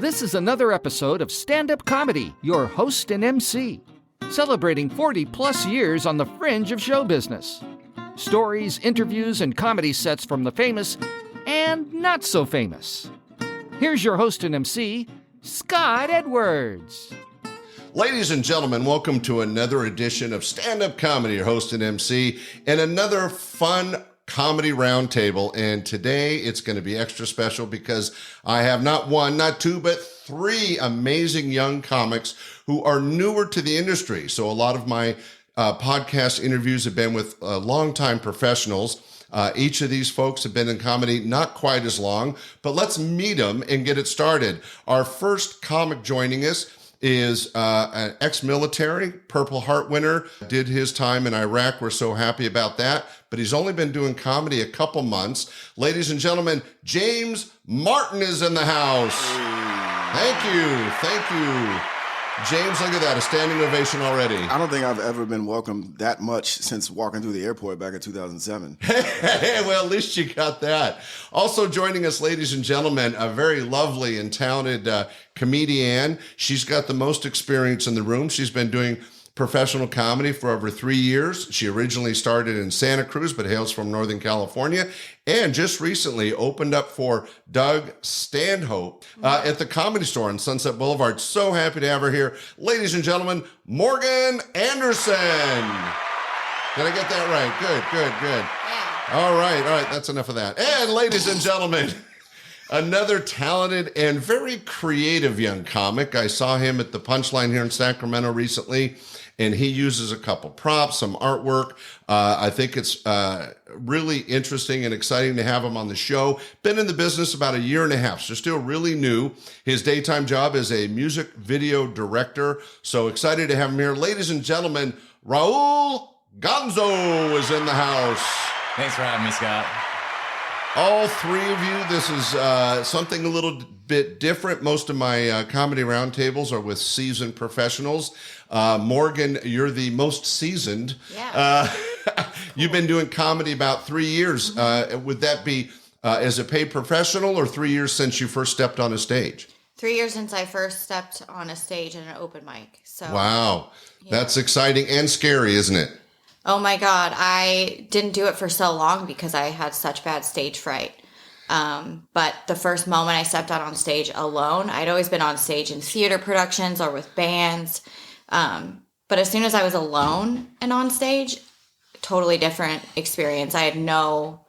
This is another episode of Standup Comedy, your host and MC, celebrating 40-plus years on the fringe of show business. Stories, interviews, and comedy sets from the famous and not so famous. Here's your host and MC, Scott Edwards. Ladies and gentlemen, welcome to another edition of Stand-Up Comedy, your host and MC, and another fun comedy roundtable. And today it's going to be extra special because I have not one, not two, but three amazing young comics who are newer to the industry. So a lot of my podcast interviews have been with longtime professionals. Each of these folks have been in comedy not quite as long, but let's meet them and get it started. Our first comic joining us is an ex-military, Purple Heart winner, did his time in Iraq. We're so happy about that. But he's only been doing comedy a couple months. Ladies and gentlemen, James Martin is in the house. Thank you. James, look at that, a standing ovation already. I don't think I've ever been welcomed that much since walking through the airport back in 2007. Well, at least you got that. Also joining us, ladies and gentlemen, a very lovely and talented comedian. She's got the most experience in the room. She's been doing professional comedy for over 3 years. She originally started in Santa Cruz, but hails from Northern California, and just recently opened up for Doug Stanhope at the Comedy Store on Sunset Boulevard. So happy to have her here. Ladies and gentlemen, Morgan Anderson. Did I get that right? Good. Yeah. All right, that's enough of that. And ladies and gentlemen, another talented and very creative young comic. I saw him at the Punchline here in Sacramento recently, and he uses a couple props, some artwork. I think it's really interesting and exciting to have him on the show. Been in the business about 1.5 years, so still really new. His daytime job is a music video director. So excited to have him here. Ladies and gentlemen, Raul Gonzo is in the house. Thanks for having me, Scott. All three of you, this is something a little bit different. Most of my comedy roundtables are with seasoned professionals. Morgan, you're the most seasoned. Yeah. You've been doing comedy about 3 years. Would that be as a paid professional or 3 years since you first stepped on a stage? 3 years since I first stepped on a stage in an open mic. So wow. Yeah. That's exciting and scary, isn't it? Oh my God. I didn't do it for so long because I had such bad stage fright. But the first moment I stepped out on stage alone, I'd always been on stage in theater productions or with bands. But as soon as I was alone and on stage, totally different experience. I had no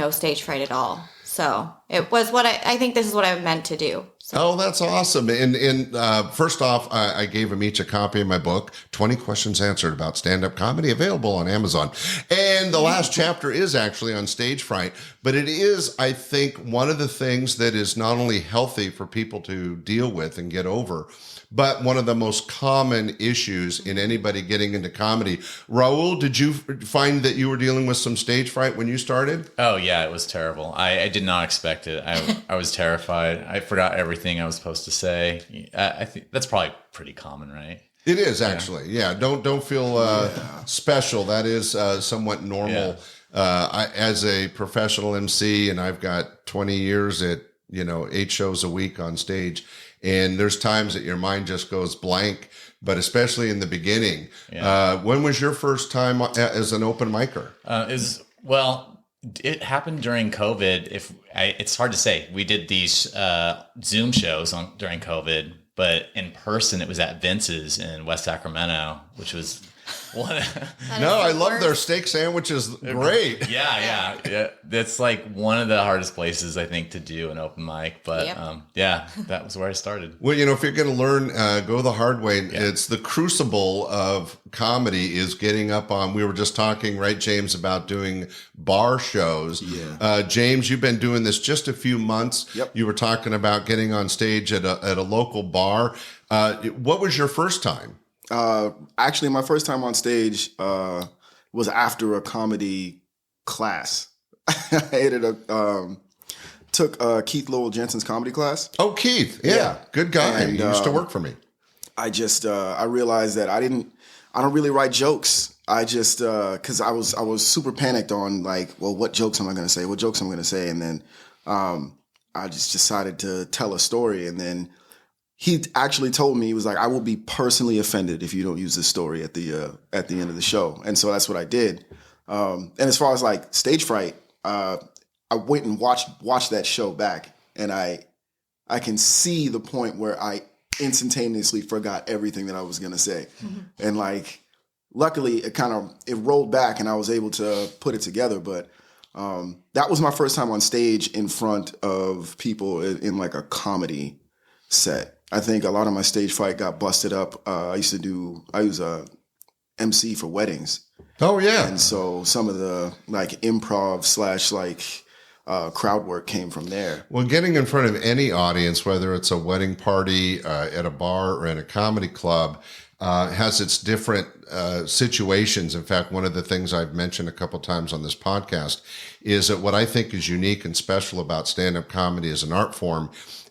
stage fright at all. So it was I think this is what I meant to do. So. Oh, that's awesome. And first off, I gave them each a copy of my book, 20 Questions Answered About Stand-Up Comedy, available on Amazon. And the last chapter is actually on stage fright. But it is, I think, one of the things that is not only healthy for people to deal with and get over, but one of the most common issues in anybody getting into comedy. Raul, did you find that you were dealing with some stage fright when you started? Oh, yeah, it was terrible. I did not expect it. I was terrified. I forgot everything I was supposed to say. I think that's probably pretty common, right? It is actually. Yeah. Don't feel special. That is somewhat normal. Yeah. As a professional MC, and I've got 20 years at 8 shows a week on stage. And there's times that your mind just goes blank, but especially in the beginning. Yeah. When was your first time as an open micer? It happened during COVID. It's hard to say. We did these Zoom shows during COVID, but in person it was at Vince's in West Sacramento, which was one. No, I love their steak sandwiches. Great. Yeah. That's like one of the hardest places I think to do an open mic. But that was where I started. Well, if you're going to learn, go the hard way. Yeah. It's the crucible of comedy is getting up on. We were just talking, right, James, about doing bar shows. Yeah. James, you've been doing this just a few months. Yep. You were talking about getting on stage at a local bar. What was your first time? Actually, my first time on stage was after a comedy class. I took Keith Lowell Jensen's comedy class. Oh, Keith. Yeah. Good guy. And, he used to work for me. I realized that I don't really write jokes. I just, cause I was super panicked on like, well, what jokes am I going to say? And then, I just decided to tell a story. And then he actually told me, he was like, I will be personally offended if you don't use this story at the end of the show. And so that's what I did. And as far as like stage fright, I went and watched that show back, and I can see the point where I instantaneously forgot everything that I was going to say. Mm-hmm. And like, luckily it rolled back and I was able to put it together. But that was my first time on stage in front of people in like a comedy set. I think a lot of my stage fright got busted up. I was a MC for weddings. Oh yeah. And so some of the like improv / crowd work came from there. Well, getting in front of any audience, whether it's a wedding party, at a bar, or in a comedy club, has its different situations. In fact, one of the things I've mentioned a couple times on this podcast is that what I think is unique and special about stand-up comedy as an art form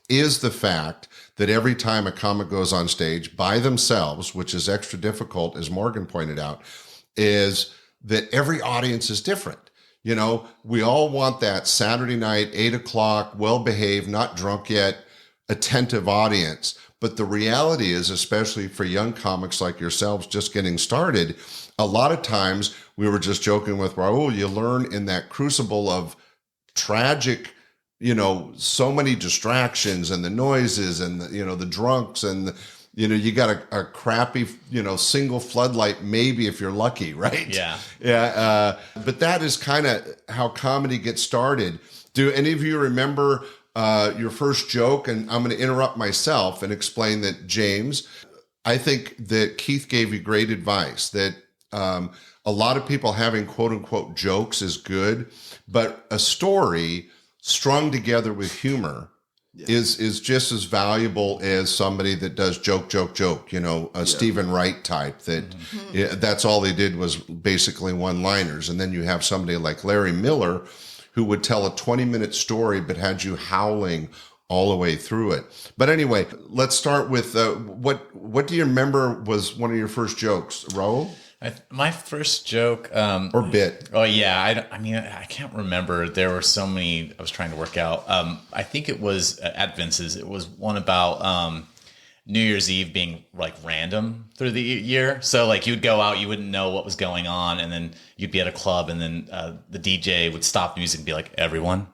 is the fact that every time a comic goes on stage by themselves, which is extra difficult, as Morgan pointed out, is that every audience is different. You know, we all want that Saturday night, 8 o'clock, well-behaved, not drunk yet, attentive audience. But the reality is, especially for young comics like yourselves just getting started, a lot of times, we were just joking with Raul, you learn in that crucible of tragic, you know, so many distractions and the noises and, the drunks and, you got a crappy, single floodlight, maybe if you're lucky, right? Yeah. Yeah. But that is kind of how comedy gets started. Do any of you remember your first joke? And I'm going to interrupt myself and explain that, James, I think that Keith gave you great advice that a lot of people having quote unquote jokes is good, but a story strung together with humor is just as valuable as somebody that does joke, Stephen Wright type that that's all they did was basically one-liners. And then you have somebody like Larry Miller who would tell a 20-minute story but had you howling all the way through it. But anyway, let's start with what do you remember was one of your first jokes, Raul? My first joke or bit. Oh yeah, I can't remember. There were so many I was trying to work out. I think it was at Vince's. It was one about New Year's Eve being like random through the year. So like you'd go out, you wouldn't know what was going on, and then you'd be at a club, and then the DJ would stop music and be like, "Everyone,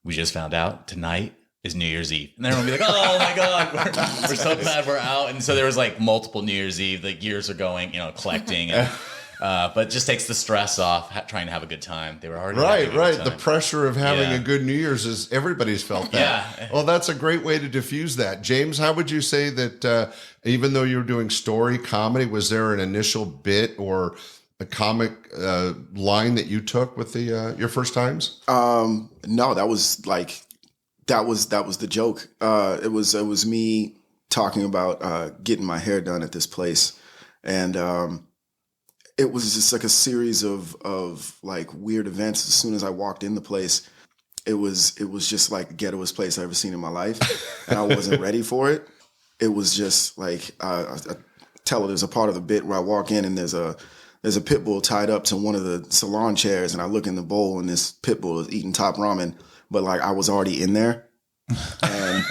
we just found out tonight is New Year's Eve," and everyone would be like, "Oh my God, we're so glad we're out." And so there was like multiple New Year's Eve, like years are going, collecting, and, but it just takes the stress off trying to have a good time. They were already right. The pressure of having a good New Year's is everybody's felt that. Yeah. Well, that's a great way to diffuse that. James, how would you say that even though you were doing story comedy, was there an initial bit or a comic line that you took with your first times? No, that was like. That was the joke. It was me talking about getting my hair done at this place, and it was just like a series of like weird events. As soon as I walked in the place, it was just like the ghettoest place I've ever seen in my life, and I wasn't ready for it. It was just like I tell her there's a part of the bit where I walk in and there's a pit bull tied up to one of the salon chairs, and I look in the bowl and this pit bull is eating top ramen. But like I was already in there, and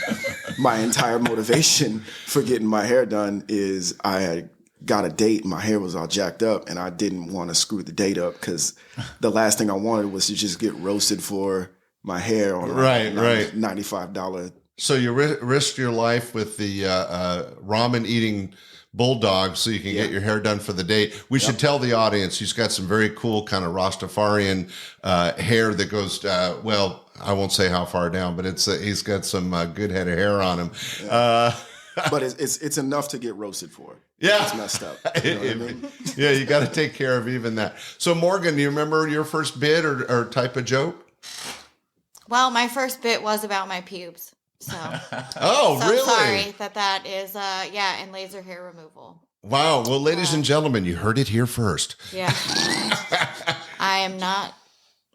my entire motivation for getting my hair done is I had got a date and my hair was all jacked up, and I didn't want to screw the date up because the last thing I wanted was to just get roasted for my hair on $95. So you risked your life with the ramen eating bulldog so you can get your hair done for the date. We should tell the audience he's got some very cool kind of Rastafarian hair that goes I won't say how far down, but he's got some good head of hair on him. But it's enough to get roasted for. Yeah, it's messed up. You know what I mean? Yeah, you got to take care of even that. So Morgan, do you remember your first bit or type of joke? Well, my first bit was about my pubes. So really? Sorry that is and laser hair removal. Wow. Well, ladies and gentlemen, you heard it here first. Yeah. I am not.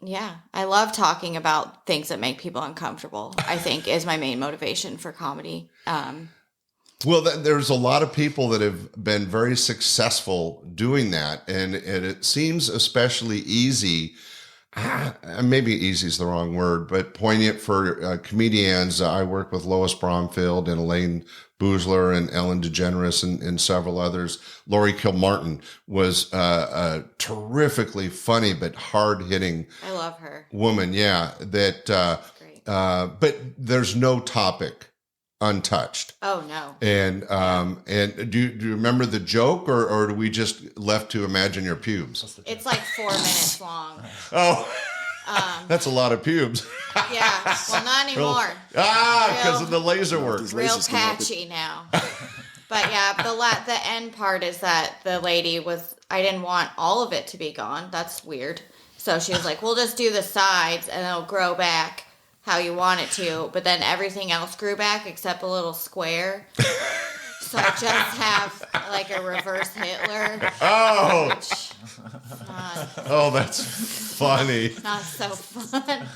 Yeah, I love talking about things that make people uncomfortable. I think is my main motivation for comedy. Well, there's a lot of people that have been very successful doing that, and it seems especially easy. maybe easy is the wrong word, but poignant for comedians. I work with Lois Bromfield and Elaine Boozler and Ellen DeGeneres and several others. Laurie Kilmartin was a terrifically funny but hard-hitting I love her. woman. Yeah, that. Great. But there's no topic untouched. Oh no. And do you remember the joke, or are we just left to imagine your pubes? It's like 4 minutes long. Oh, that's a lot of pubes. Yeah. Well, not anymore. Because of the laser work. These Real lasers can help it. patchy now. But yeah, the end part is that the lady was, I didn't want all of it to be gone. That's weird. So she was like, we'll just do the sides and it'll grow back how you want it to. But then everything else grew back except a little square. So I just have like a reverse Hitler. Oh, Which, that's funny. not so fun.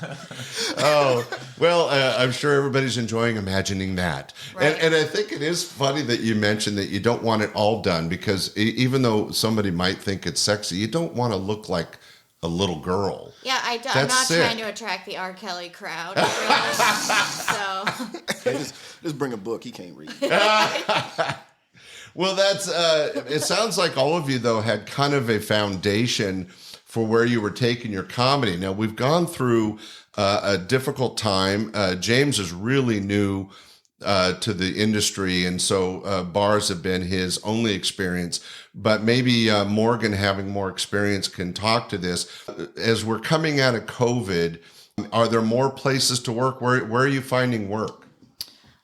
Oh, well, I'm sure everybody's enjoying imagining that. Right. And I think it is funny that you mentioned that you don't want it all done, because even though somebody might think it's sexy, you don't want to look like a little girl. Yeah, I'm That's not sick. trying to attract the R. Kelly crowd. Really. So Hey, just bring a book. He can't read. Well, that's it sounds like all of you, though, had kind of a foundation for where you were taking your comedy. Now, we've gone through a difficult time. James is really new to the industry, and so bars have been his only experience. But maybe Morgan, having more experience, can talk to this. As we're coming out of COVID, are there more places to work? Where are you finding work?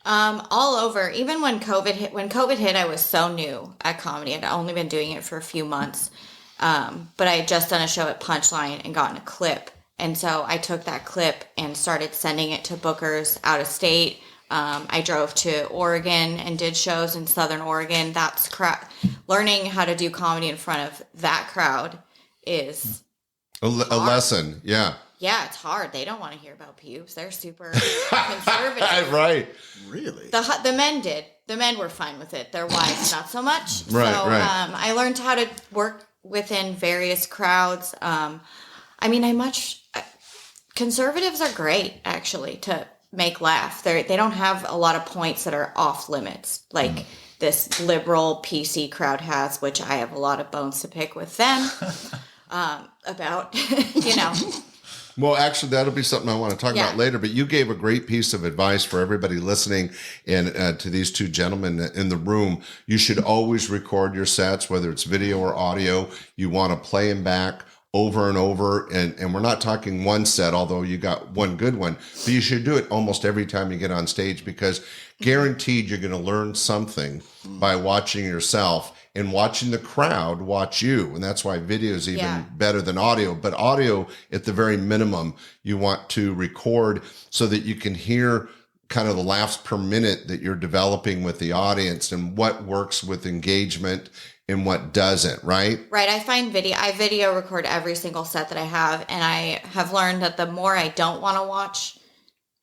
all over. Even when COVID hit, I was so new at comedy. I'd only been doing it for a few months. But I had just done a show at Punchline and gotten a clip. And so I took that clip and started sending it to bookers out of state. I drove to Oregon and did shows in Southern Oregon. That's learning how to do comedy in front of that crowd is a lesson. Yeah. Yeah, it's hard. They don't want to hear about pubes. They're super conservative. Right. Really? The men did. The men were fine with it. Their wives, not so much. Right, so right. I learned how to work within various crowds. Conservatives are great, actually, to make laugh. They don't have a lot of points that are off limits, like this liberal PC crowd has, which I have a lot of bones to pick with them about, Well, actually, that'll be something I want to talk about later. But you gave a great piece of advice for everybody listening, and to these two gentlemen in the room. You should always record your sets, whether it's video or audio. You want to play them back over and over. And we're not talking one set, although you got one good one. But you should do it almost every time you get on stage, because guaranteed you're going to learn something by watching yourself and watching the crowd watch you. And that's why video is even better than audio. But audio, at the very minimum, you want to record so that you can hear kind of the laughs per minute that you're developing with the audience and what works with engagement and what doesn't, right? Right. I video record every single set that I have. And I have learned that the more I don't want to watch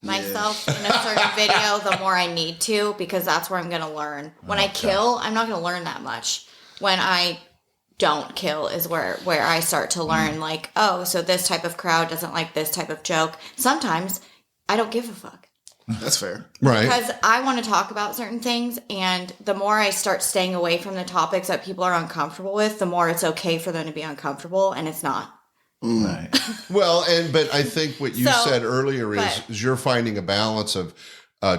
myself in a certain video, the more I need to, because that's where I'm going to learn. When I kill, I'm not going to learn that much. When I don't kill is where I start to learn, like, oh, so this type of crowd doesn't like this type of joke. Sometimes I don't give a fuck. That's fair. Right. Because I want to talk about certain things, and the more I start staying away from the topics that people are uncomfortable with, the more it's okay for them to be uncomfortable, and it's not. Right. Well, but I think what you said earlier is you're finding a balance of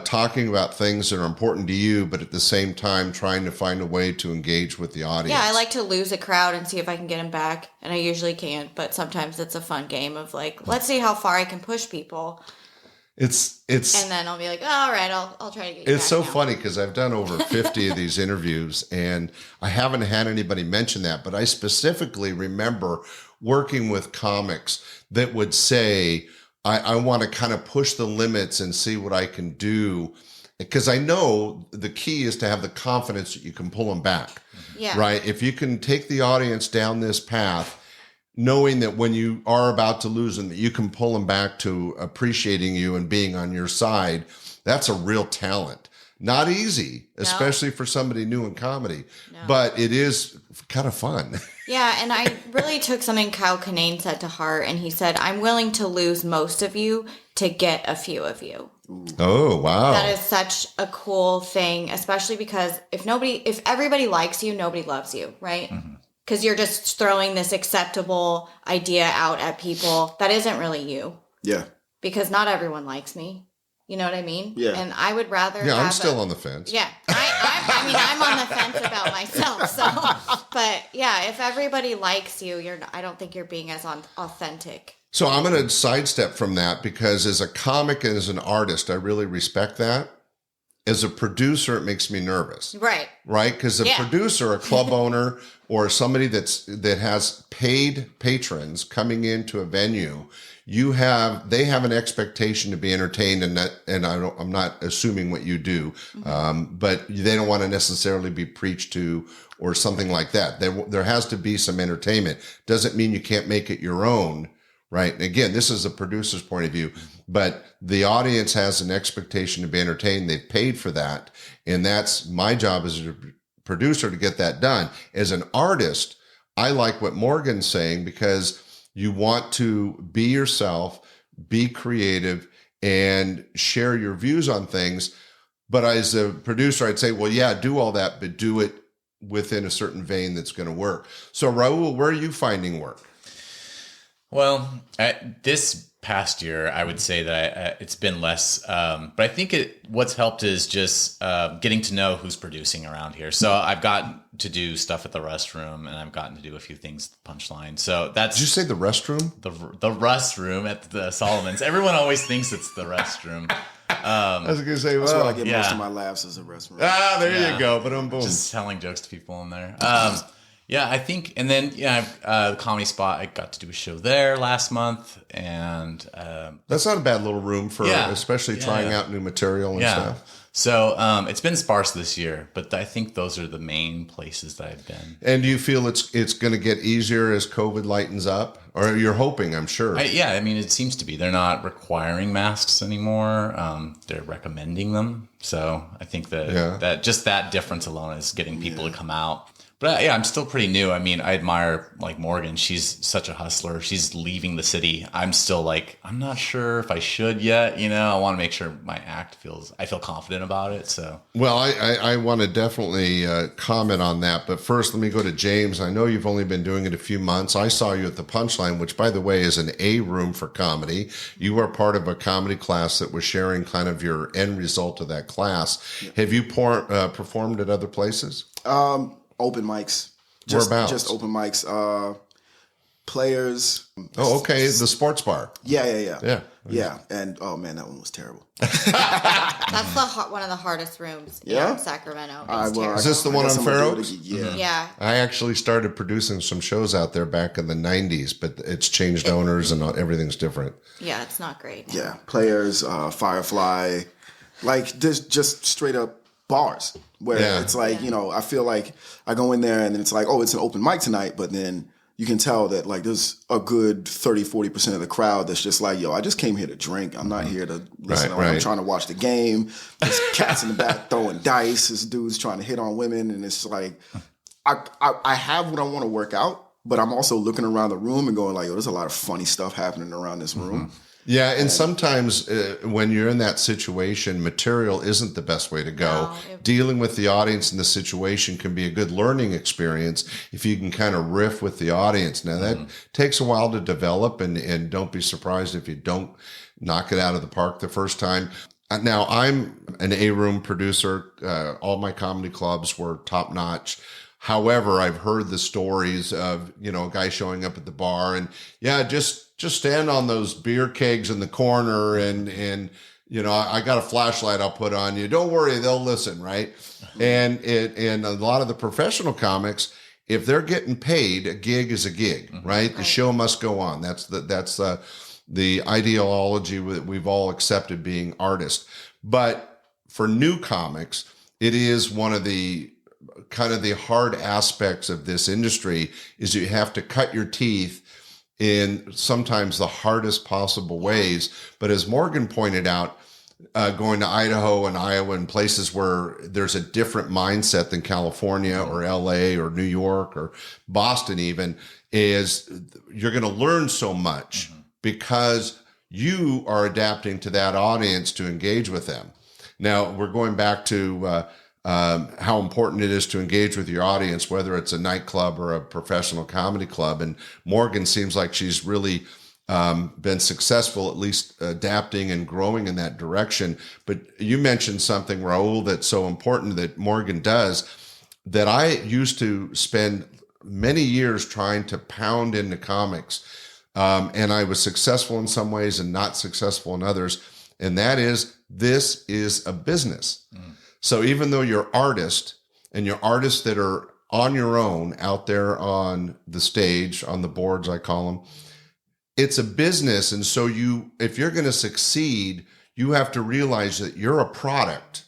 talking about things that are important to you, but at the same time trying to find a way to engage with the audience. Yeah, I like to lose a crowd and see if I can get them back, and I usually can't, but sometimes it's a fun game of like, let's see how far I can push people. It's and then I'll be like, all right, I'll try to get you It's back so now. funny because I've done over 50 of these interviews, and I haven't had anybody mention that, but I specifically remember working with comics that would say, I want to kind of push the limits and see what I can do, because I know the key is to have the confidence that you can pull them back. Yeah. Right? If you can take the audience down this path, knowing that when you are about to lose them, that you can pull them back to appreciating you and being on your side, that's a real talent. Not easy, especially for somebody new in comedy, but it is kind of fun. Yeah, and I really took something Kyle Kinane said to heart, and he said, I'm willing to lose most of you to get a few of you. Oh, wow. That is such a cool thing, especially because if everybody likes you, nobody loves you, right? Because you're just throwing this acceptable idea out at people that isn't really you. Yeah. Because not everyone likes me. You know what I mean? Yeah. And I would rather. Yeah, I'm still on the fence. Yeah. I'm on the fence about myself. So, but yeah, if everybody likes you, I don't think you're being as authentic. So I'm going to sidestep from that because as a comic and as an artist, I really respect that. As a producer, it makes me nervous. Right. Right? Because a producer, a club owner, or somebody that has paid patrons coming into a venue, they have an expectation to be entertained, I'm not assuming what you do, but they don't want to necessarily be preached to or something like that. There has to be some entertainment. Doesn't mean you can't make it your own. Right. And again, this is a producer's point of view, but the audience has an expectation to be entertained. They've paid for that. And that's my job as a producer to get that done. As an artist, I like what Morgan's saying because you want to be yourself, be creative, and share your views on things. But as a producer, I'd say, well, yeah, do all that, but do it within a certain vein that's going to work. So Raul, where are you finding work? Well, this past year, I would say that it's been less, but I think what's helped is just getting to know who's producing around here. So I've gotten to do stuff at the Restroom, and I've gotten to do a few things at the Punchline. So that's. Did you say the Restroom? The Restroom at the Solomons. Everyone always thinks it's the Restroom. I was going to say, well, that's where I get most of my laughs is a Restroom. There you go. But boom. Just telling jokes to people in there. Yeah, I think, and then the Comedy Spot. I got to do a show there last month, and that's not a bad little room for, especially trying out new material and stuff. So it's been sparse this year, but I think those are the main places that I've been. And do you feel it's going to get easier as COVID lightens up, or you're hoping? I'm sure. I mean, it seems to be. They're not requiring masks anymore. They're recommending them. So I think that just that difference alone is getting people to come out. But I'm still pretty new. I mean, I admire like Morgan. She's such a hustler. She's leaving the city. I'm still like, I'm not sure if I should yet. I want to make sure my act I feel confident about it. So, well, I want to definitely comment on that. But first, let me go to James. I know you've only been doing it a few months. I saw you at the Punchline, which, by the way, is an A room for comedy. You were part of a comedy class that was sharing kind of your end result of that class. Yeah. Have you performed at other places? Open mics. Whereabouts? Just open mics. Players. Oh, okay. The sports bar. Yeah. And oh man, that one was terrible. That's one of the hardest rooms in Sacramento. Is this the one on Fair Oaks? Yeah. I actually started producing some shows out there back in the 90s, but it's changed owners and everything's different. Yeah, it's not great. Yeah. Players, Firefly, like there's just straight up bars where it's like, I feel like I go in there and then it's like, oh, it's an open mic tonight. But then you can tell that like there's a good 30-40% of the crowd that's just like, yo, I just came here to drink. I'm not here to listen. I'm trying to watch the game. There's cats in the back throwing dice. This dude's trying to hit on women. And it's like, I have what I want to work out, but I'm also looking around the room and going like, yo, there's a lot of funny stuff happening around this room. Yeah, and sometimes when you're in that situation, material isn't the best way to go. No, dealing with the audience in the situation can be a good learning experience if you can kind of riff with the audience. Now, that takes a while to develop, and don't be surprised if you don't knock it out of the park the first time. Now, I'm an A-room producer. All my comedy clubs were top-notch. However, I've heard the stories of, a guy showing up at the bar and, just stand on those beer kegs in the corner and I got a flashlight I'll put on you. Don't worry, they'll listen, right? And a lot of the professional comics, if they're getting paid, a gig is a gig, right? The show must go on. That's the ideology that we've all accepted being artists. But for new comics, it is one of the kind of the hard aspects of this industry is you have to cut your teeth in sometimes the hardest possible ways. But as Morgan pointed out, going to Idaho and Iowa and places where there's a different mindset than California or LA or New York or Boston even, is you're going to learn so much because you are adapting to that audience to engage with them. Now, we're going back to how important it is to engage with your audience, whether it's a nightclub or a professional comedy club. And Morgan seems like she's really been successful, at least adapting and growing in that direction. But you mentioned something, Raul, that's so important that Morgan does, that I used to spend many years trying to pound into comics. And I was successful in some ways and not successful in others. And that is, this is a business. So even though you're artist and you're artists that are on your own out there on the stage, on the boards, I call them, it's a business. And so if you're going to succeed, you have to realize that you're a product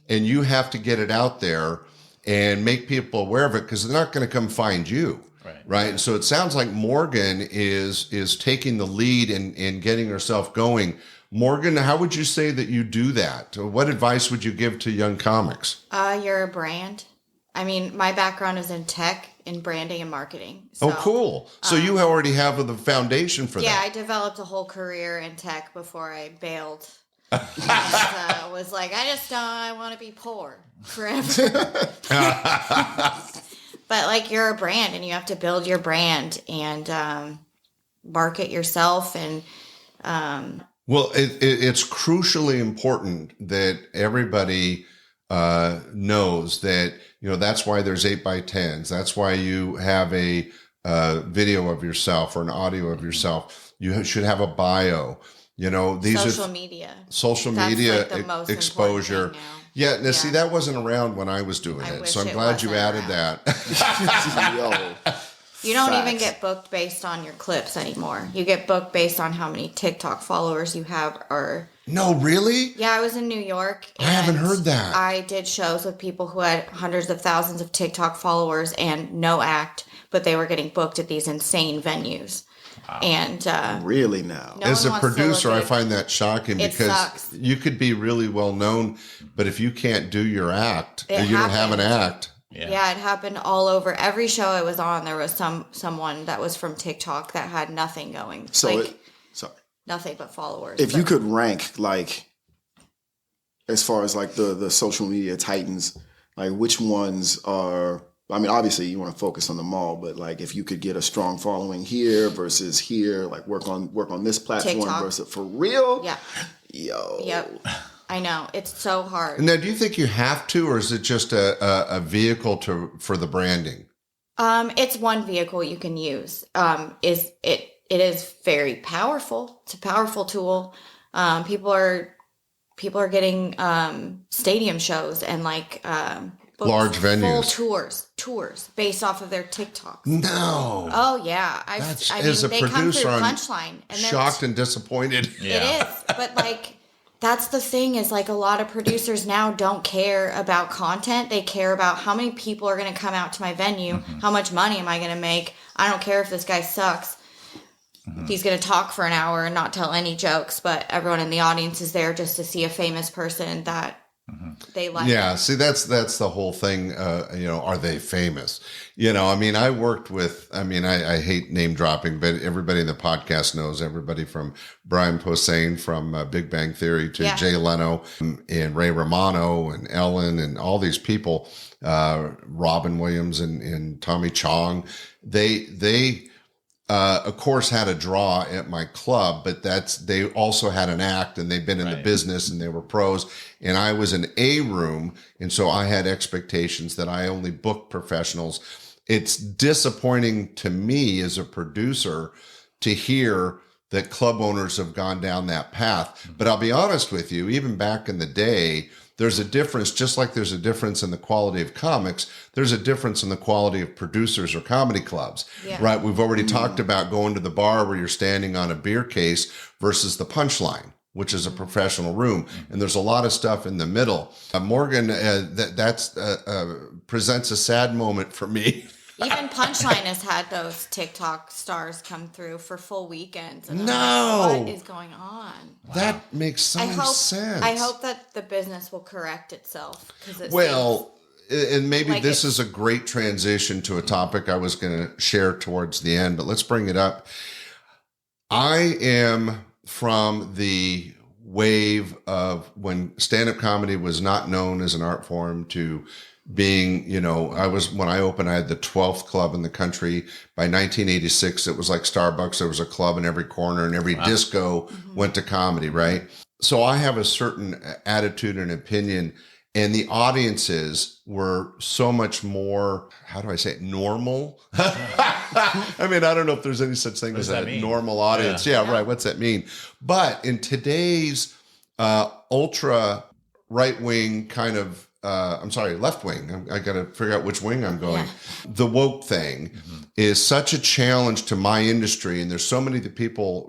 and you have to get it out there and make people aware of it, because they're not going to come find you. Right. And so it sounds like Morgan is taking the lead in getting herself going. Morgan, how would you say that you do that? What advice would you give to young comics? You're a brand. I mean, my background is in tech, in branding and marketing. So, oh, cool. So you already have the foundation for that. Yeah, I developed a whole career in tech before I bailed. And was like, I want to be poor forever. But like, you're a brand and you have to build your brand and market yourself. And well, it's crucially important that everybody knows that, that's why there's 8x10s. That's why you have a video of yourself or an audio of yourself. You should have a bio. These social are media. Social That's media like the most exposure. important thing now. Yeah, now see, that wasn't around when I was doing it, so I'm glad you added that. You don't even get booked based on your clips anymore. You get booked based on how many TikTok followers you have. Or no, really? Yeah, I was in New York. I haven't heard that. I did shows with people who had hundreds of thousands of TikTok followers and no act, but they were getting booked at these insane venues. Wow. And really now, as a producer, I find that shocking because sucks. You could be really well known, but if you can't do your act, or you don't have an act. Yeah, it happened all over. Every show I was on, there was someone that was from TikTok that had nothing going. So, nothing but followers. If you could rank, like, as far as like the social media titans, like which ones are? I mean, obviously you want to focus on them all, but like if you could get a strong following here versus here, like work on this platform TikTok. versus for real. Yeah. Yo. Yep. I know, it's so hard. Now, do you think you have to, or is it just a vehicle for the branding? It's one vehicle you can use. It is very powerful. It's a powerful tool. People are getting stadium shows and like large venues, full tours based off of their TikToks. No. Oh yeah, they come through Punchline, and shocked and disappointed. Yeah. It is, but like. That's the thing is like a lot of producers now don't care about content. They care about how many people are going to come out to my venue. How much money am I going to make? I don't care if this guy sucks. He's going to talk for an hour and not tell any jokes, but everyone in the audience is there just to see a famous person that they like. Yeah, see, that's the whole thing. Are they famous? I mean, I worked with. I mean, I hate name dropping, but everybody in the podcast knows. Everybody from Brian Posehn from Big Bang Theory to Jay Leno and Ray Romano and Ellen and all these people, Robin Williams and Tommy Chong. They of course had a draw at my club, but they also had an act and they've been in the business and they were pros. And I was an A room. And so I had expectations that I only booked professionals. It's disappointing to me as a producer to hear that club owners have gone down that path. But I'll be honest with you, even back in the day, there's a difference, just like there's a difference in the quality of comics, there's a difference in the quality of producers or comedy clubs, right? We've already talked about going to the bar where you're standing on a beer case versus the Punchline, which is a professional room. And there's a lot of stuff in the middle. Morgan, that presents a sad moment for me. Even Punchline has had those TikTok stars come through for full weekends. And No. I'm like, what is going on? That makes sense. I hope that the business will correct itself. And maybe like this is a great transition to a topic I was going to share towards the end, but let's bring it up. I am from the wave of when stand-up comedy was not known as an art form to being, when I opened, I had the 12th club in the country. By 1986, it was like Starbucks. There was a club in every corner and every disco went to comedy, right? So I have a certain attitude and opinion, and the audiences were so much more, how do I say it, normal? I mean, I don't know if there's any such thing as a normal audience. Yeah, right. What's that mean? But in today's ultra right-wing kind of, left wing. I got to figure out which wing I'm going. Yeah. The woke thing is such a challenge to my industry. And there's so many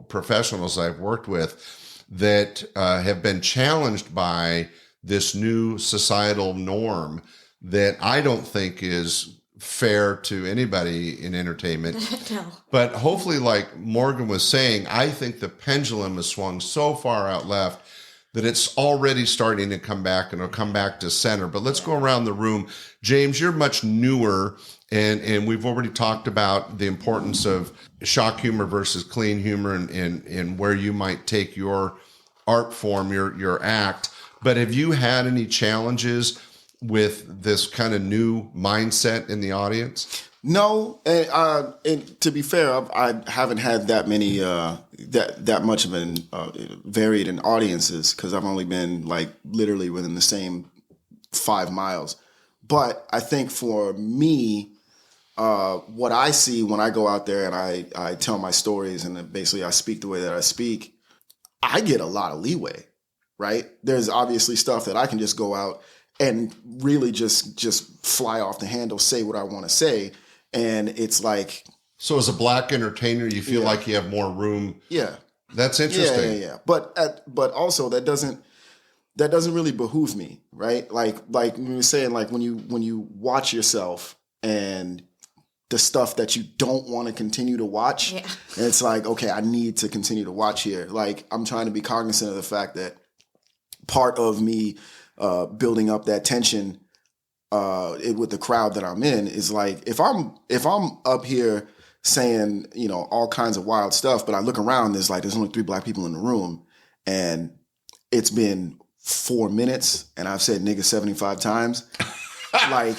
professionals I've worked with that have been challenged by this new societal norm that I don't think is fair to anybody in entertainment. No. But hopefully, like Morgan was saying, I think the pendulum has swung so far out left that it's already starting to come back, and it'll come back to center. But let's go around the room. James, you're much newer, and we've already talked about the importance of shock humor versus clean humor and where you might take your art form, your act. But have you had any challenges with this kind of new mindset in the audience? No, and to be fair, I haven't had that many that much of an varied in audiences because I've only been like literally within the same 5 miles. But I think for me, what I see when I go out there and I tell my stories and basically I speak the way that I speak, I get a lot of leeway, right? There's obviously stuff that I can just go out and really just fly off the handle, say what I want to say. And it's like, so as a black entertainer, you feel like you have more room. Yeah, that's interesting. Yeah. But also that doesn't really behoove me, right? Like we were saying, like when you watch yourself and the stuff that you don't want to continue to watch, and it's like, okay, I need to continue to watch here. Like I'm trying to be cognizant of the fact that part of me building up that tension with the crowd that I'm in is like if I'm up here saying all kinds of wild stuff, but I look around, there's only 3 black people in the room, and it's been 4 minutes, and I've said nigga 75 times. Like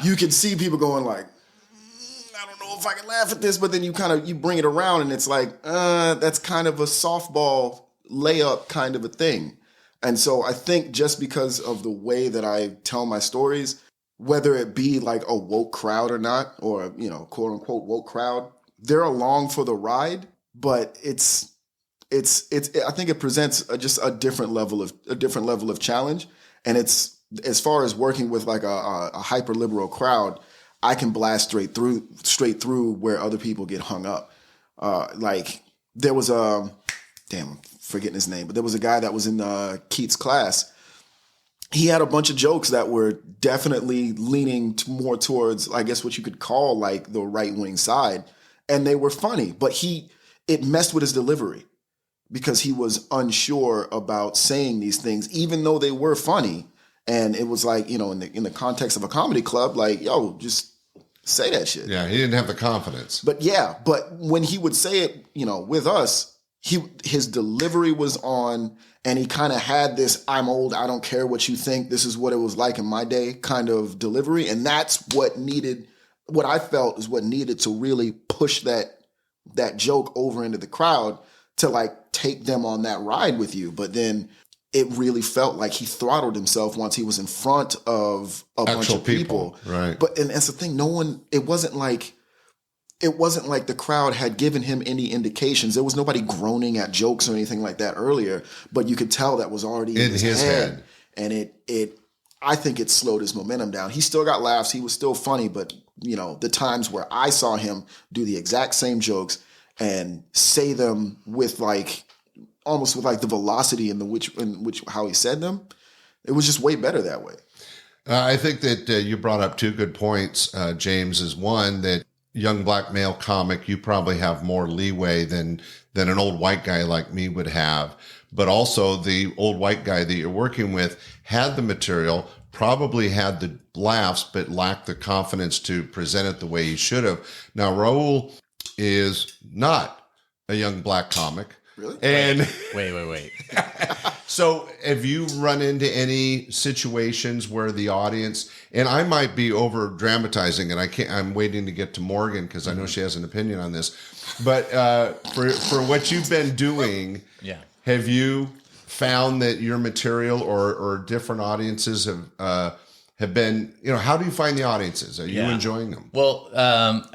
you can see people going like, I don't know if I can laugh at this, but then you bring it around, and it's like that's kind of a softball layup kind of a thing. And so I think just because of the way that I tell my stories, whether it be like a woke crowd or not, or, quote unquote woke crowd, they're along for the ride, but it's I think it presents just a different level of challenge. And it's, as far as working with like a hyper liberal crowd, I can blast straight through where other people get hung up. Like there was I'm forgetting his name, but there was a guy that was in Keith's class. He had a bunch of jokes that were definitely leaning more towards, I guess, what you could call like the right-wing side. And they were funny, but it messed with his delivery because he was unsure about saying these things, even though they were funny. And it was like, in the context of a comedy club, like, yo, just say that shit. Yeah, he didn't have the confidence. But when he would say it, with us, his delivery was on, and he kind of had this I'm old, I don't care what you think, this is what it was like in my day kind of delivery. And that's what I felt is what needed to really push that joke over into the crowd to like take them on that ride with you. But then it really felt like he throttled himself once he was in front of a bunch of people. Right. And that's the thing, it wasn't like the crowd had given him any indications. There was nobody groaning at jokes or anything like that earlier, but you could tell that was already in his head. And I think it slowed his momentum down. He still got laughs. He was still funny, but the times where I saw him do the exact same jokes and say them with like, almost with like the velocity in which how he said them, it was just way better that way. I think that you brought up two good points, James. Is one that young black male comic, you probably have more leeway than an old white guy like me would have. But also the old white guy that you're working with had the material, probably had the laughs, but lacked the confidence to present it the way he should have. Now, Raul is not a young black comic. Really? And Wait. so have you run into any situations where the audience, and I might be over dramatizing, and I'm waiting to get to Morgan because I know she has an opinion on this, but for what you've been doing, have you found that your material or different audiences have been, how do you find the audiences? Are you enjoying them? Well,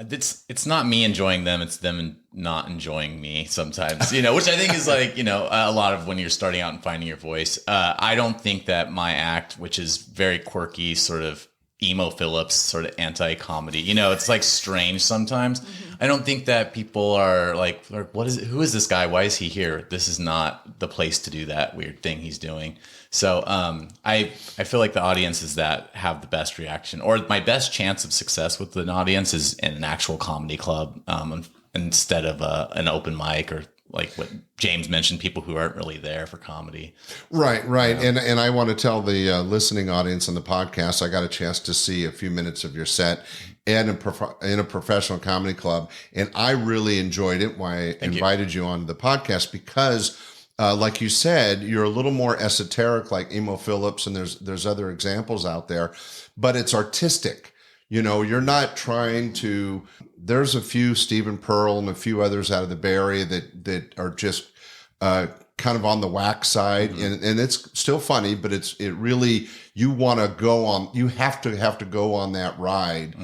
it's not me enjoying them. It's them not enjoying me sometimes, which I think is like, a lot of when you're starting out and finding your voice. I don't think that my act, which is very quirky, sort of emo Phillips, sort of anti-comedy, it's like strange sometimes. I don't think that people are like, who is this guy? Why is he here? This is not the place to do that weird thing he's doing. So I feel like the audiences that have the best reaction, or my best chance of success with an audience, is in an actual comedy club instead of an open mic, or like what James mentioned, people who aren't really there for comedy. Right. And I want to tell the listening audience on the podcast, I got a chance to see a few minutes of your set in a professional comedy club, and I really enjoyed it. Why I invited you onto the podcast, because like you said, you're a little more esoteric, like Emo Phillips, and there's other examples out there, but it's artistic. You're not trying to. There's a few Stephen Pearl and a few others out of the Bay Area that are just kind of on the whack side, and it's still funny, but it really, you want to go on. You have to go on that ride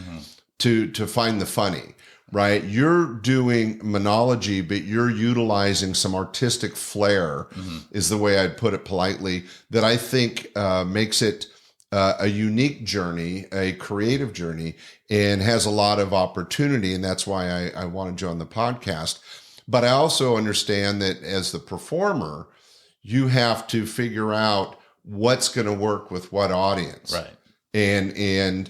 to find the funny. Right. You're doing monology, but you're utilizing some artistic flair, is the way I'd put it politely, that I think makes it a unique journey, a creative journey, and has a lot of opportunity. And that's why I wanted you on the podcast. But I also understand that as the performer, you have to figure out what's going to work with what audience. Right. And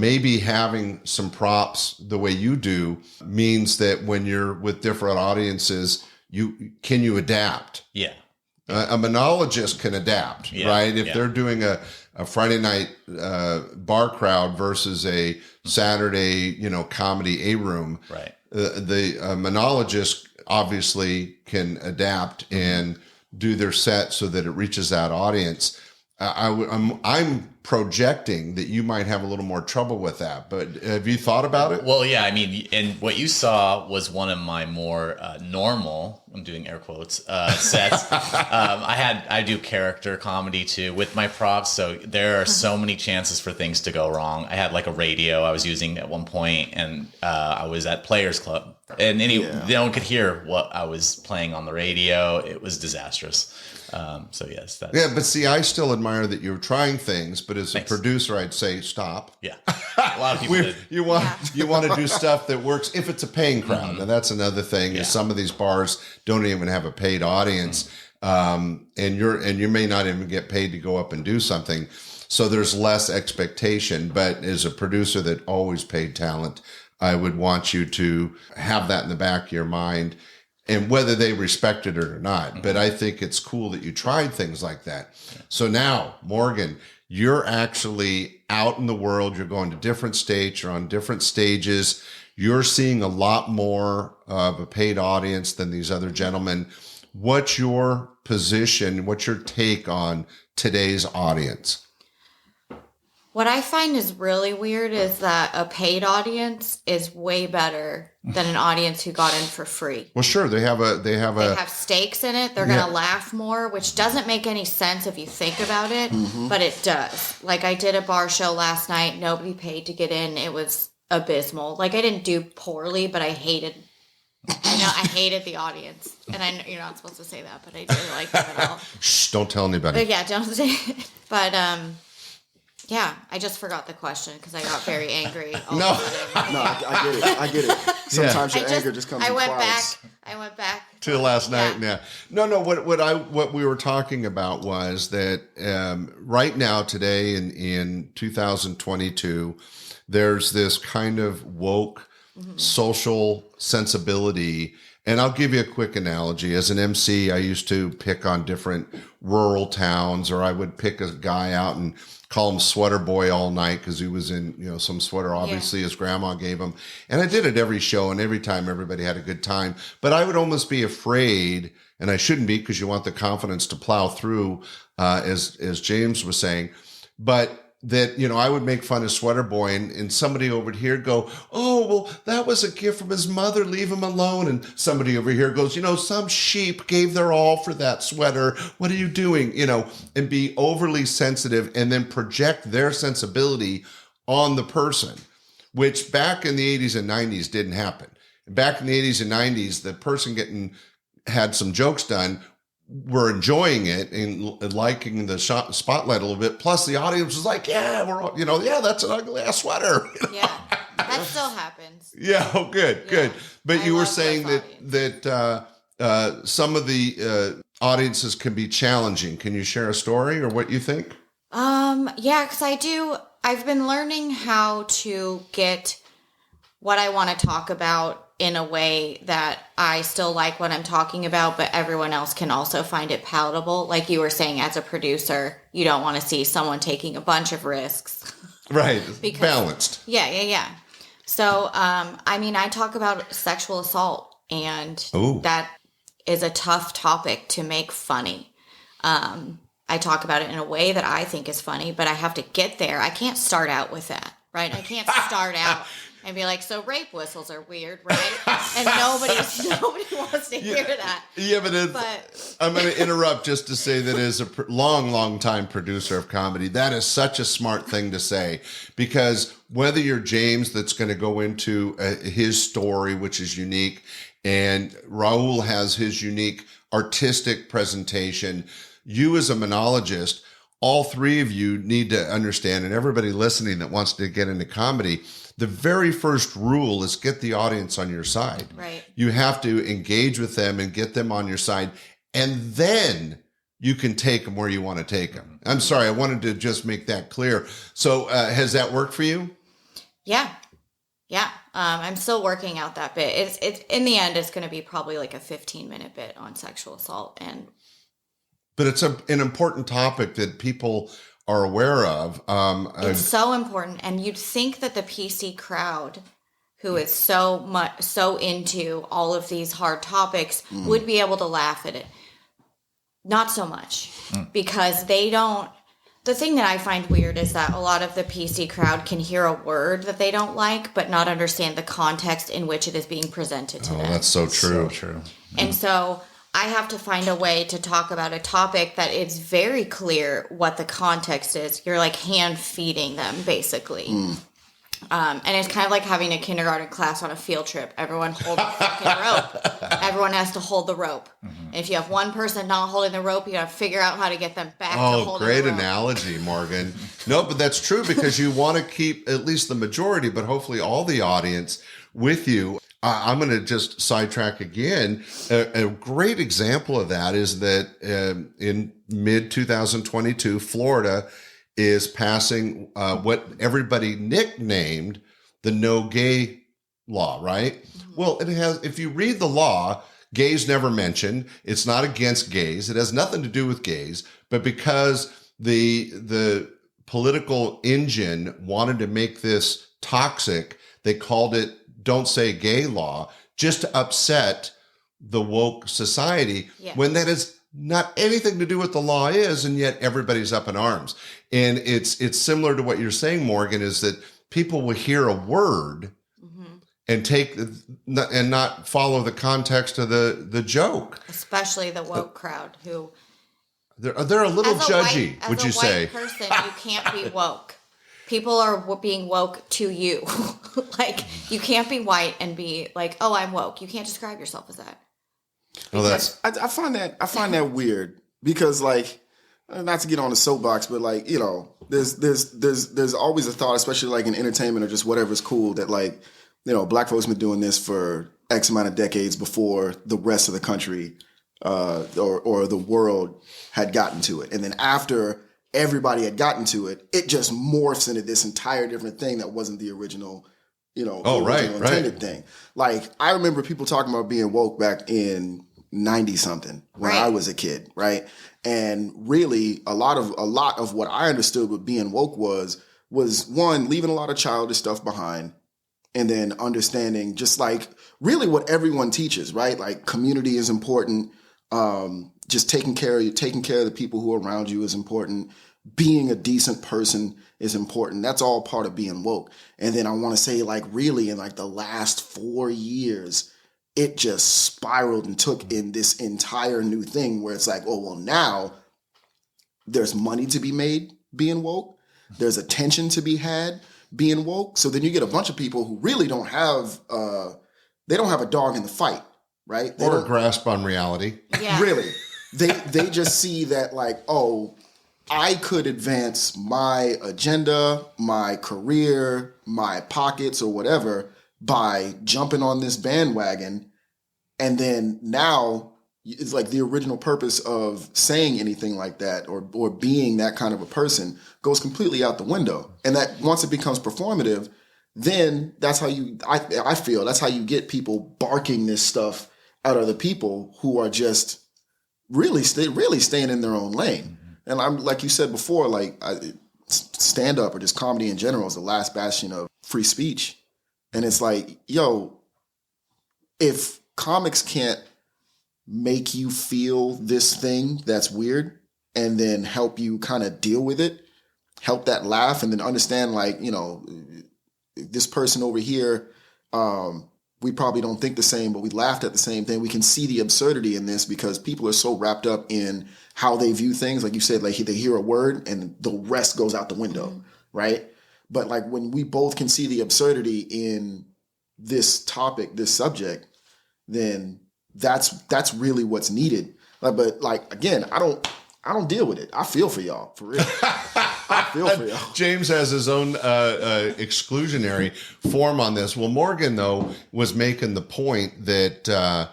maybe having some props the way you do means that when you're with different audiences, you adapt? Yeah. A monologist can adapt, right? If they're doing a Friday night bar crowd versus a Saturday, comedy room, right? The monologist obviously can adapt and do their set so that it reaches that audience. I'm projecting that you might have a little more trouble with that, but have you thought about it? Well, yeah, I mean, and what you saw was one of my more normal, I'm doing air quotes, sets. I do character comedy too with my props, so there are so many chances for things to go wrong. I had like a radio I was using at one point, and I was at Players Club, and no one could hear what I was playing on the radio. It was disastrous. So yes, but see, I still admire that you're trying things, but as a producer, I'd say stop. Yeah, a lot of people did. You want to do stuff that works if it's a paying crowd. Now that's another thing. Is some of these bars don't even have a paid audience, and you may not even get paid to go up and do something. So there's less expectation. But as a producer that always paid talent, I would want you to have that in the back of your mind. And whether they respect it or not. But I think it's cool that you tried things like that. So now, Morgan, you're actually out in the world. You're going to different states. You're on different stages. You're seeing a lot more of a paid audience than these other gentlemen. What's your position? What's your take on today's audience? What I find is really weird is that a paid audience is way better than an audience who got in for free. Well, sure, they have stakes in it. They're going to laugh more, which doesn't make any sense if you think about it, but it does. Like I did a bar show last night. Nobody paid to get in. It was abysmal. Like I didn't do poorly, but I hated the audience. And I know you're not supposed to say that, but I didn't like them at all. Shh, don't tell anybody. But yeah, don't say it. But Yeah, I just forgot the question because I got very angry. No. I get it. Sometimes your anger just comes in clouds. I went back to last night. Yeah. No. What we were talking about was that right now, today in 2022, there's this kind of woke social sensibility. And I'll give you a quick analogy. As an MC, I used to pick on different rural towns, or I would pick a guy out and call him Sweater Boy all night because he was in, some sweater, obviously his grandma gave him. And I did it every show, and every time everybody had a good time. But I would almost be afraid, and I shouldn't be because you want the confidence to plow through, as James was saying. But that, I would make fun of Sweater Boy, and somebody over here go, oh, well, that was a gift from his mother, leave him alone. And somebody over here goes, some sheep gave their all for that sweater. What are you doing? And be overly sensitive and then project their sensibility on the person, which back in the 80s and 90s didn't happen. Back in the 80s and 90s, the person had some jokes done, were enjoying it and liking the spotlight a little bit. Plus, the audience was like, "Yeah, we're all, that's an ugly ass sweater." Yeah, that still happens. Yeah. Oh, good. But you were saying that some of the audiences can be challenging. Can you share a story or what you think? Yeah, because I've been learning how to get what I want to talk about in a way that I still like what I'm talking about, but everyone else can also find it palatable. Like you were saying, as a producer, you don't want to see someone taking a bunch of risks. Right. Balanced. Yeah. So, I talk about sexual assault, and that is a tough topic to make funny. I talk about it in a way that I think is funny, but I have to get there. I can't start out with that, right? I can't start out and be like, so rape whistles are weird, right? And nobody wants to hear that. Yeah, but I'm going to interrupt just to say that as a long time producer of comedy, that is such a smart thing to say, because whether you're James that's going to go into his story, which is unique, and Raul has his unique artistic presentation, you as a monologist, all three of you need to understand, and everybody listening that wants to get into comedy, the very first rule is get the audience on your side. Right. You have to engage with them and get them on your side, and then you can take them where you want to take them. I'm sorry, I wanted to just make that clear. So has that worked for you? Yeah. I'm still working out that bit. It's in the end, it's going to be probably like a 15-minute bit on sexual assault. But it's an important topic that people are aware of. It's so important. And you'd think that the PC crowd, who is so into all of these hard topics, would be able to laugh at it. Not so much, because they don't. The thing that I find weird is that a lot of the PC crowd can hear a word that they don't like, but not understand the context in which it is being presented to them. That's so true. So true. And so I have to find a way to talk about a topic that it's very clear what the context is. You're like hand feeding them, basically. And it's kind of like having a kindergarten class on a field trip. Everyone holds the fucking rope. Everyone has to hold the rope. And if you have one person not holding the rope, you got to figure out how to get them back to holding the rope. Oh, great analogy, Morgan. No, but that's true, because you want to keep at least the majority, but hopefully all the audience with you. I'm going to just sidetrack again. A great example of that is that in mid-2022, Florida is passing what everybody nicknamed the no gay law, right? Well, it has, if you read the law, gays never mentioned. It's not against gays. It has nothing to do with gays, but because the political engine wanted to make this toxic, they called it Don't Say Gay law, just to upset the woke society, when that is not anything to do with the law is, and yet everybody's up in arms. And it's similar to what you're saying, Morgan, is that people will hear a word and take and not follow the context of the joke. Especially the woke crowd, who they're a little judgy. Would you say? As a white person, you can't be woke. People are being woke to you. Like, you can't be white and be like, "Oh, I'm woke." You can't describe yourself as that. Well, I find that weird, because like not to get on the soapbox, but like, you know, there's always a thought, especially like in entertainment or just whatever's cool, that like, you know, black folks been doing this for X amount of decades before the rest of the country or the world had gotten to it. And then after everybody had gotten to it, it just morphs into this entire different thing that wasn't the original, you know, intended thing. Like, I remember people talking about being woke back in 90 something when I was a kid, right? And really a lot of what I understood with being woke was one, leaving a lot of childish stuff behind, and then understanding just like really what everyone teaches, right? Like, community is important. Just taking care of the people who are around you is important. Being a decent person is important. That's all part of being woke. And then I want to say, like, really in like the last 4 years, it just spiraled and took in this entire new thing where it's like, oh, well, now there's money to be made being woke. There's attention to be had being woke. So then you get a bunch of people who really don't have a dog in the fight, right? Or a grasp on reality. Yeah. Really. They just see that like, oh, I could advance my agenda, my career, my pockets or whatever by jumping on this bandwagon. And then now it's like the original purpose of saying anything like that or being that kind of a person goes completely out the window. And that once it becomes performative, then that's how I feel that's how you get people barking this stuff at other people who are just really staying in their own lane. And I'm, like you said before, like stand-up or just comedy in general is the last bastion of free speech. And it's like, yo, if comics can't make you feel this thing that's weird and then help you kind of deal with it, help that laugh, and then understand, like, you know, this person over here, we probably don't think the same, but we laughed at the same thing. We can see the absurdity in this because people are so wrapped up in how they view things. Like you said, like they hear a word and the rest goes out the window, right? But like when we both can see the absurdity in this topic, this subject, then that's really what's needed. Like, but like, again, I don't deal with it. I feel for y'all, for real. I feel for y'all. James has his own exclusionary form on this. Well, Morgan, though, was making the point that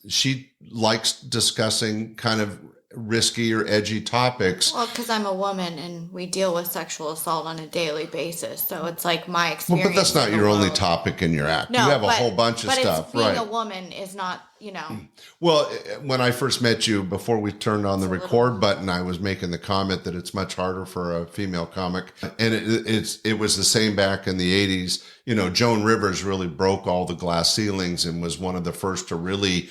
she likes discussing kind of risky or edgy topics. Well, because I'm a woman and we deal with sexual assault on a daily basis. So it's like my experience. Well, but that's not your only topic in your act. No, you have a whole bunch of stuff. But being a woman is not, you know. Well, when I first met you, before we turned on the record button, I was making the comment that it's much harder for a female comic. And it was the same back in the 80s. You know, Joan Rivers really broke all the glass ceilings and was one of the first to really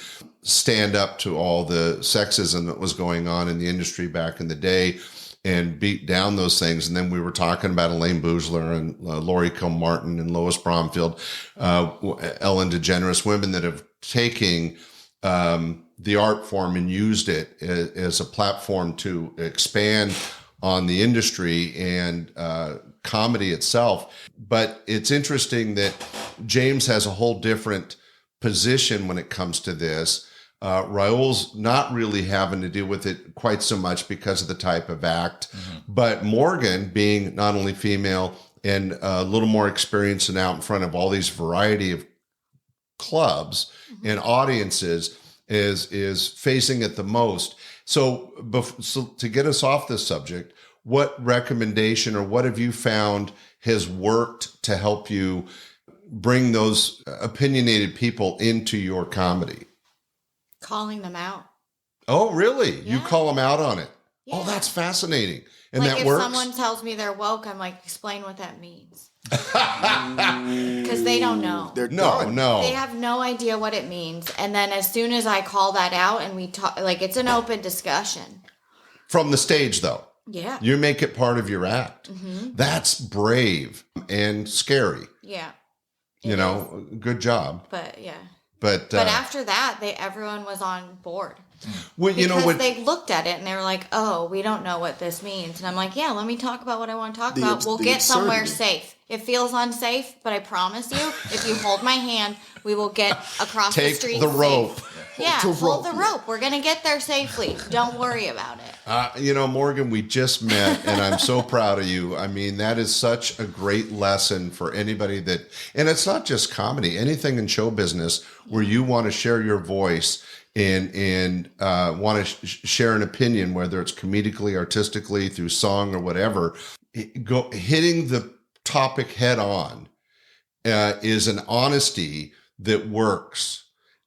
stand up to all the sexism that was going on in the industry back in the day and beat down those things. And then we were talking about Elaine Boozler and Laurie Kilmartin and Lois Bromfield, Ellen DeGeneres, women that have taken the art form and used it as a platform to expand on the industry and comedy itself. But it's interesting that James has a whole different position when it comes to this. Raul's not really having to deal with it quite so much because of the type of act. But Morgan, being not only female and a little more experienced and out in front of all these variety of clubs and audiences, is facing it the most. So to get us off this subject, what recommendation or what have you found has worked to help you bring those opinionated people into your comedy? Calling them out. Oh, really? Yeah. You call them out on it? Yeah. Oh, that's fascinating. And like that if works? someone tells me they're woke, I'm like, explain what that means. Because they don't know. No. They have no idea what it means. And then as soon as I call that out and we talk, like it's an open discussion. From the stage, though. Yeah. You make it part of your act. That's brave and scary. Yeah. You know, good job. But yeah. But after that, everyone was on board. Well, you know because what? they looked at it and they were like, "Oh, we don't know what this means." And I'm like, "Yeah, let me talk about what I want to talk about. We'll get somewhere safe. It feels unsafe, but I promise you, if you hold my hand, we will get across the street. Take the rope. Yeah, To hold the rope. rope. We're going to get there safely. Don't worry about it. Morgan, we just met, and I'm so proud of you. I mean, that is such a great lesson for anybody and it's not just comedy, anything in show business where you want to share your voice and want to share an opinion, whether it's comedically, artistically, through song or whatever. Hitting the topic head on is an honesty that works.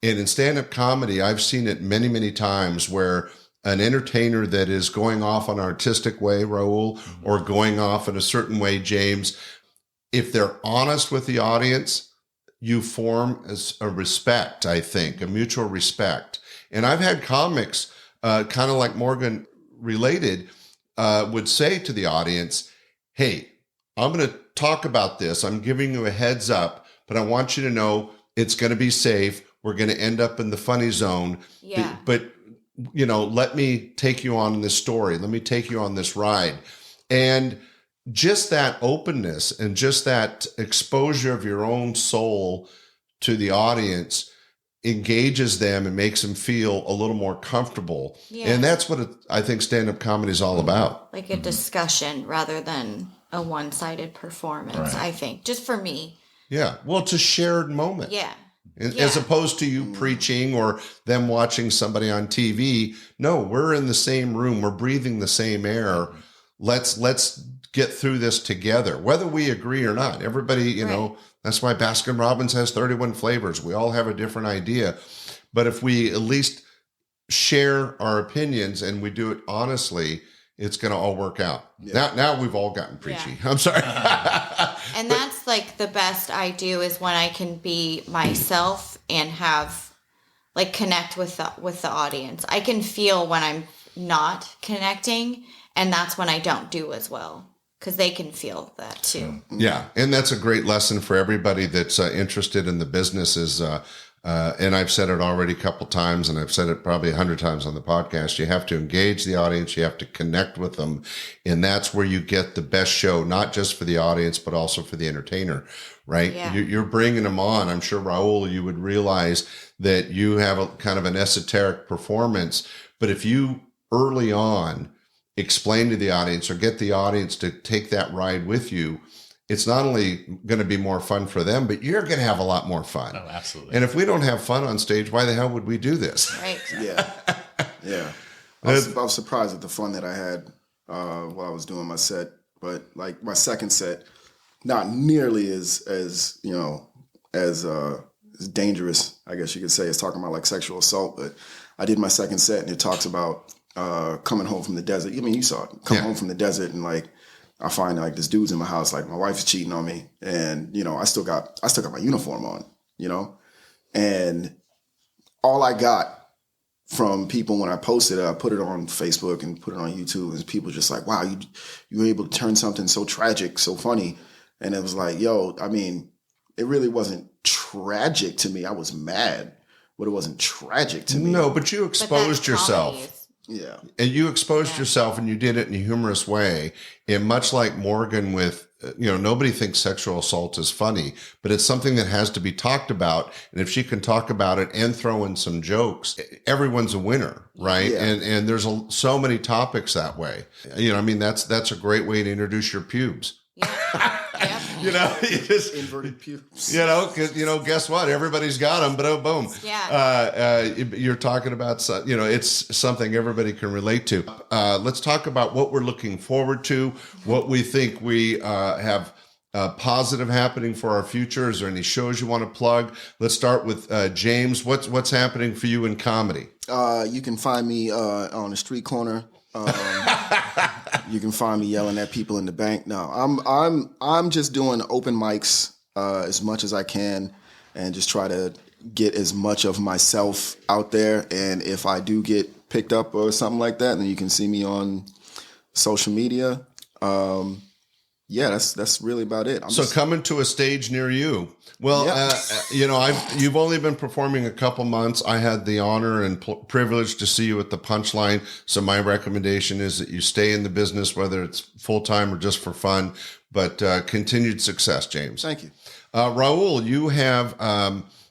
And in stand-up comedy, I've seen it many, many times where an entertainer that is going off on an artistic way, Raul, or going off in a certain way, James, if they're honest with the audience, you form a respect, I think, a mutual respect. And I've had comics, kind of like Morgan related, would say to the audience, hey, I'm going to talk about this. I'm giving you a heads up, but I want you to know it's going to be safe. We're going to end up in the funny zone. Yeah. But let me take you on this story. Let me take you on this ride. And just that openness and just that exposure of your own soul to the audience engages them and makes them feel a little more comfortable. Yeah. And that's what I think stand-up comedy is all about. Like a discussion rather than a one-sided performance, I think. Just for me. Yeah. Well, it's a shared moment. Yeah. As opposed to you preaching or them watching somebody on TV. No, we're in the same room. We're breathing the same air. Let's get through this together, whether we agree or not. Everybody, that's why Baskin Robbins has 31 flavors. We all have a different idea. But if we at least share our opinions and we do it honestly, it's going to all work out. Yeah. Now we've all gotten preachy. Yeah. I'm sorry. And that's like the best I do is when I can be myself and have connect with the audience. I can feel when I'm not connecting, and that's when I don't do as well because they can feel that too. Yeah, and that's a great lesson for everybody that's interested in the business is and I've said it already a couple times, and I've said it probably 100 times on the podcast. You have to engage the audience. You have to connect with them. And that's where you get the best show, not just for the audience, but also for the entertainer, right? Yeah. You're bringing them on. I'm sure, Raul, you would realize that you have a kind of an esoteric performance. But if you early on explain to the audience or get the audience to take that ride with you, it's not only going to be more fun for them, but you're going to have a lot more fun. Oh, absolutely. And if we don't have fun on stage, why the hell would we do this? Right. Yeah. Yeah. I was surprised at the fun that I had while I was doing my set. But like my second set, not nearly as dangerous, I guess you could say, as talking about like sexual assault. But I did my second set and it talks about coming home from the desert. I mean, you saw it. Come home from the desert and like, I find like this dude's in my house, like my wife's cheating on me, and I still got my uniform on, and all I got from people when I posted it, I put it on Facebook and put it on YouTube, and people just like, wow, you were able to turn something so tragic, so funny, and it was like, yo, I mean, it really wasn't tragic to me. I was mad, but it wasn't tragic to me. No, but you exposed yourself. Yeah. And you exposed yourself and you did it in a humorous way. And much like Morgan with, nobody thinks sexual assault is funny, but it's something that has to be talked about. And if she can talk about it and throw in some jokes, everyone's a winner, right? Yeah. And there's so many topics that way. That's a great way to introduce your pubes. Yeah. You just inverted pubes. Because guess what? Everybody's got them, but boom. Yeah. You're talking about, it's something everybody can relate to. Let's talk about what we're looking forward to, what we think we have positive happening for our future. Is there any shows you want to plug? Let's start with James. What's happening for you in comedy? You can find me on the street corner. You can find me yelling at people in the bank. No, I'm just doing open mics as much as I can, and just try to get as much of myself out there. And if I do get picked up or something like that, then you can see me on social media. That's really about it. Coming to a stage near you. Well, you've only been performing a couple months. I had the honor and privilege to see you at the Punchline. So my recommendation is that you stay in the business, whether it's full time or just for fun. But continued success, James. Thank you, Raul. You have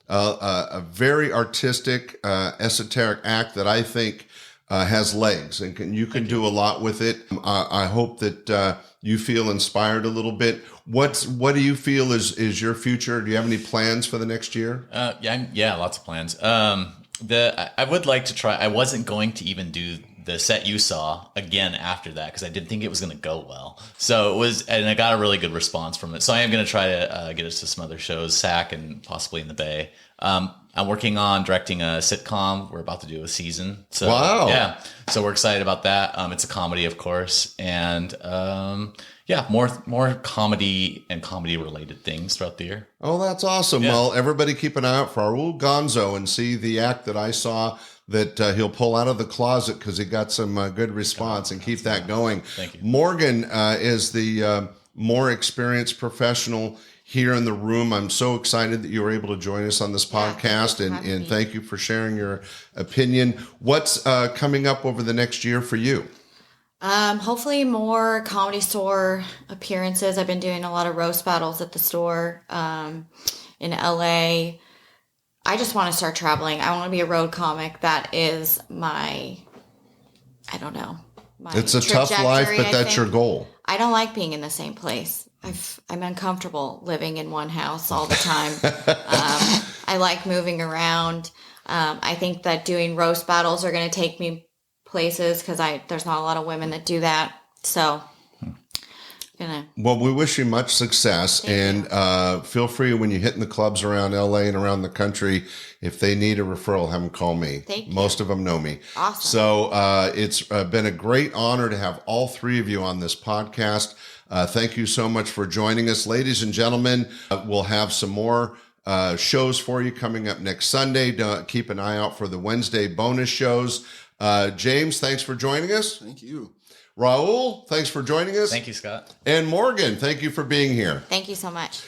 a very artistic, esoteric act that I think has legs, and you can do a lot with it. I hope that you feel inspired a little bit. What do you feel is your future? Do you have any plans for the next year? Yeah, lots of plans. I would like to try. I wasn't going to even do the set you saw again after that because I didn't think it was going to go well. So it was, and I got a really good response from it. So I am going to try to get us to some other shows, SAC and possibly in the Bay. I'm working on directing a sitcom. We're about to do a season. So, wow. Yeah. So we're excited about that. It's a comedy, of course. And more comedy and comedy related things throughout the year. Oh, that's awesome. Yeah. Well, everybody keep an eye out for Raul Gonzo and see the act that I saw that he'll pull out of the closet because he got some good response, and keep that going. Thank you. Morgan is the more experienced professional here in the room. I'm so excited that you were able to join us on this podcast, and thank you for sharing your opinion. What's coming up over the next year for you? Hopefully more Comedy Store appearances. I've been doing a lot of roast battles at the store in LA. I just want to start traveling. I want to be a road comic. That is my it's a tough life, but that's your goal. I don't like being in the same place. I'm uncomfortable living in one house all the time. I like moving around. I think that doing roast battles are going to take me places because there's not a lot of women that do that. So, well, we wish you much success, and feel free when you hit in the clubs around LA and around the country. If they need a referral, have them call me. Thank you. Most of them know me. Awesome. So it's been a great honor to have all three of you on this podcast. Thank you so much for joining us, ladies and gentlemen. We'll have some more shows for you coming up next Sunday. Keep an eye out for the Wednesday bonus shows. James, thanks for joining us. Thank you. Raul, thanks for joining us. Thank you, Scott. And Morgan, thank you for being here. Thank you so much.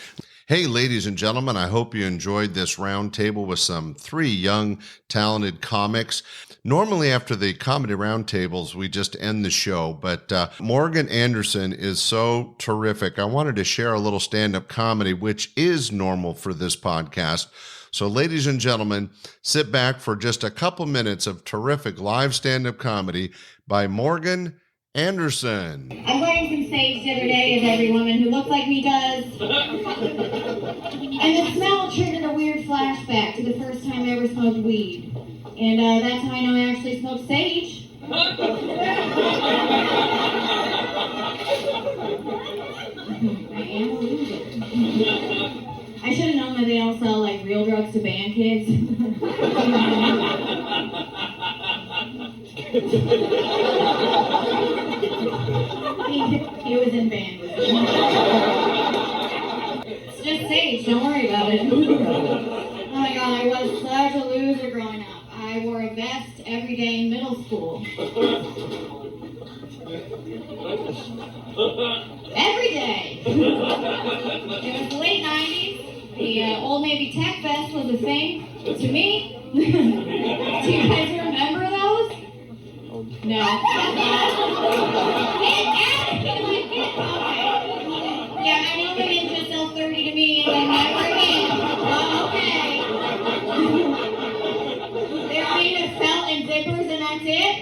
Hey, ladies and gentlemen, I hope you enjoyed this round table with some three young, talented comics. Normally, after the comedy roundtables, we just end the show, but Morgan Anderson is so terrific. I wanted to share a little stand-up comedy, which is normal for this podcast. So, ladies and gentlemen, sit back for just a couple minutes of terrific live stand-up comedy by Morgan Anderson. I'm wearing some sage the other day, as every woman who looks like me does. And the smell triggered a weird flashback to the first time I ever smoked weed. And that's how I know I actually smoked sage. I am a loser. I should have known that they don't sell like real drugs to band kids. He was in band with me. It's just sage, don't worry about it. Oh my god, I was such a loser growing up. I wore a vest every day in middle school. Every day. It was the late 90s. The Old Navy Tech Vest was a thing to me. Do you guys remember those? No. Yeah, I know women just sell 30 to me and then never again. Oh, okay. They're made of felt and zippers and that's it?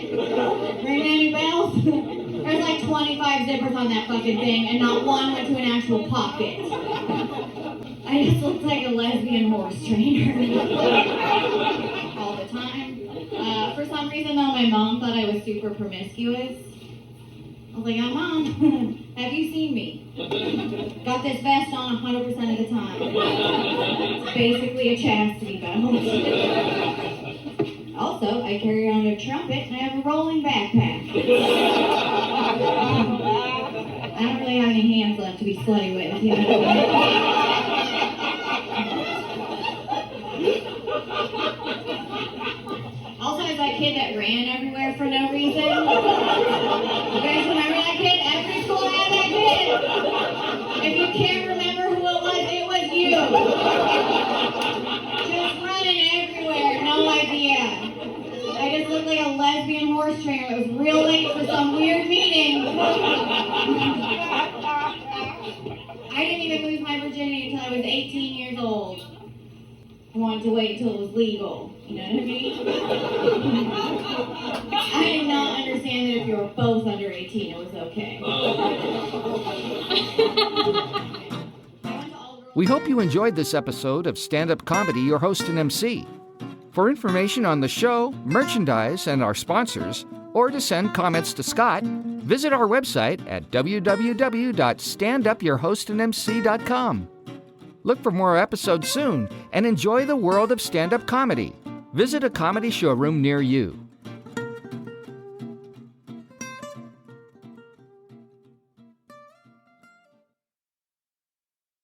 Ring any bells? There's like 25 zippers on that fucking thing and not one went to an actual pocket. I just looked like a lesbian horse trainer. All the time. For some reason, though, my mom thought I was super promiscuous. I was like, oh, Mom, have you seen me? Got this vest on 100% of the time. It's basically a chastity belt. Also, I carry on a trumpet and I have a rolling backpack. I don't really have any hands left to be slutty with, you know? Also, I was that kid that ran everywhere for no reason. You guys remember that kid? Every school had that kid. If you can't remember who it was you. Just running everywhere, no idea. I just looked like a lesbian horse trainer that was real late for some weird meeting. I didn't even lose my virginity I wanted to wait until it was legal. You know what I mean? I did not understand that if you were both under 18, it was okay. We hope you enjoyed this episode of Stand-Up Comedy, your host and MC. For information on the show, merchandise, and our sponsors, or to send comments to Scott, visit our website at www.standupyourhostandmc.com. Look for more episodes soon and enjoy the world of stand-up comedy. Visit a comedy showroom near you.